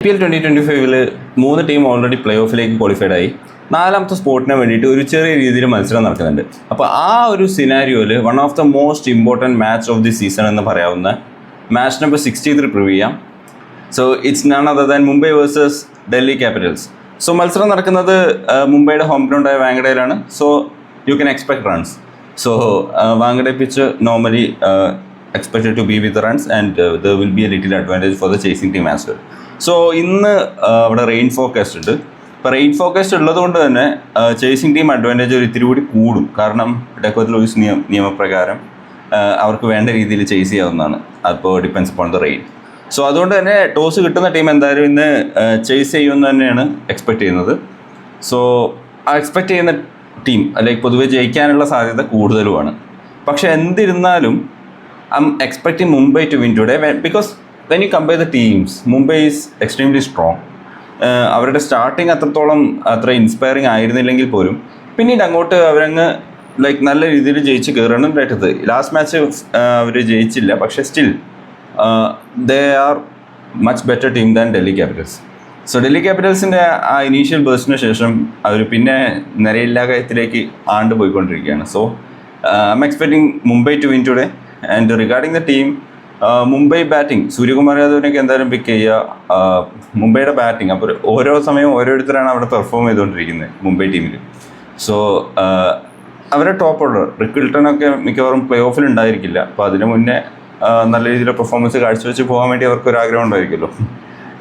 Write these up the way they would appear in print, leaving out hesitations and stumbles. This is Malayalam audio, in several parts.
IPL 2025 3 ടീം ഓൾറെഡി പ്ലേ ഓഫിലേക്ക് ക്വാളിഫൈഡ് ആയി. 4ാമത്തെ സ്പോട്ടിന് വേണ്ടിയിട്ട് ഒരു ചെറിയ രീതിയിൽ മത്സരം നടക്കുന്നുണ്ട്. അപ്പോൾ ആ ഒരു സിനാരിയോയിൽ one of the most important match of the season എന്ന് പറയാവുന്ന മാച്ച് നമ്പർ 63 പ്രിവ്യൂ ചെയ്യാം. So it's none other than Mumbai versus Delhi Capitals. So മത്സരം നടക്കുന്നത് മുംബൈയുടെ ഹോം ഗ്രൗണ്ടായ വാങ്കഡയിലാണ്. So you can expect runs. So Wankhede pitch normally expected to be with the runs and there will be a little advantage for the chasing team as well. So ഇന്ന് അവിടെ റെയിൻ ഫോർകാസ്റ്റ് ഉണ്ട്. ഇപ്പോൾ റെയിൻ ഫോർകാസ്റ്റ് ഉള്ളത് കൊണ്ട് തന്നെ ചേസിങ് ടീം അഡ്വാൻറ്റേജ് ഒരു ഇത്തിരി കൂടി കൂടും. കാരണം ഡെക്കോത്ത് ലൂയിസ് നിയമപ്രകാരം അവർക്ക് വേണ്ട രീതിയിൽ ചേസ് ചെയ്യാവുന്നതാണ്. അപ്പോൾ depends upon the rain. So അതുകൊണ്ട് തന്നെ ടോസ് കിട്ടുന്ന ടീം എന്തായാലും ഇന്ന് ചേസ് ചെയ്യുമെന്ന് തന്നെയാണ് എക്സ്പെക്ട് ചെയ്യുന്നത്. സോ ആ എക്സ്പെക്ട് ചെയ്യുന്ന ടീം അല്ലെങ്കിൽ പൊതുവെ ജയിക്കാനുള്ള സാധ്യത കൂടുതലുമാണ്. പക്ഷേ എന്തിരുന്നാലും I'm expecting Mumbai to win today because when you compare the teams, Mumbai is extremely strong. അവരുടെ സ്റ്റാർട്ടിങ് അത്ര ഇൻസ്പയറിങ് ആയിരുന്നില്ലെങ്കിൽ പോലും പിന്നീട് അങ്ങോട്ട് അവരങ്ങ് ലൈക്ക് നല്ല രീതിയിൽ ജയിച്ച് കയറണം ഉണ്ടായിട്ടത്. ലാസ്റ്റ് മാച്ച് അവർ ജയിച്ചില്ല, പക്ഷേ still they are much better team than Delhi Capitals. So Delhi ക്യാപിറ്റൽസിൻ്റെ ആ ഇനീഷ്യൽ ബേഴ്സിന് ശേഷം അവർ പിന്നെ നിരയില്ലാ കയത്തിലേക്ക് പോയിക്കൊണ്ടിരിക്കുകയാണ്. So I'm expecting Mumbai to win today. And regarding the team, Mumbai batting Suryakumar യാദവിനൊക്കെ എന്തായാലും പിക്ക് ചെയ്യുക. മുംബൈയുടെ ബാറ്റിംഗ് അപ്പോൾ ഓരോ സമയവും ഓരോരുത്തരാണ് അവിടെ പെർഫോം ചെയ്തുകൊണ്ടിരിക്കുന്നത് മുംബൈ ടീമിൽ. സോ അവരുടെ ടോപ്പ് ഓർഡർ റിക്ക് വിൽട്ടണൊക്കെ മിക്കവാറും പ്ലേ ഓഫിൽ ഉണ്ടായിരിക്കില്ല. അപ്പോൾ അതിന് മുന്നേ നല്ല രീതിയിലുള്ള പെർഫോമൻസ് കാഴ്ചവെച്ച് പോകാൻ വേണ്ടി അവർക്കൊരു ആഗ്രഹം ഉണ്ടായിരിക്കുമല്ലോ.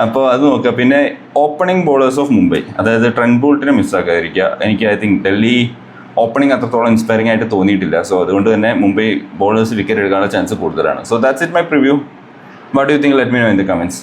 അപ്പോൾ അത് നോക്കുക. പിന്നെ ഓപ്പണിംഗ് ബോളേഴ്സ് ഓഫ് മുംബൈ, അതായത് ട്രെൻഡ് ബോൾട്ടിനെ മിസ്സാക്കാതിരിക്കുക. എനിക്ക് ഐ തിങ്ക് ഡൽഹി ഓപ്പണിംഗ് അത്രത്തോളം ഇൻസ്പയറിംഗ് ആയിട്ട് തോന്നിയിട്ടില്ല. സോ അതുകൊണ്ട് തന്നെ മുംബൈ ബോളേഴ്സ് വിക്കറ്റ് എടുക്കാനുള്ള ചാൻസ് കൂടുതലാണ്. So that's it my preview. What do you think? Let me know in the comments.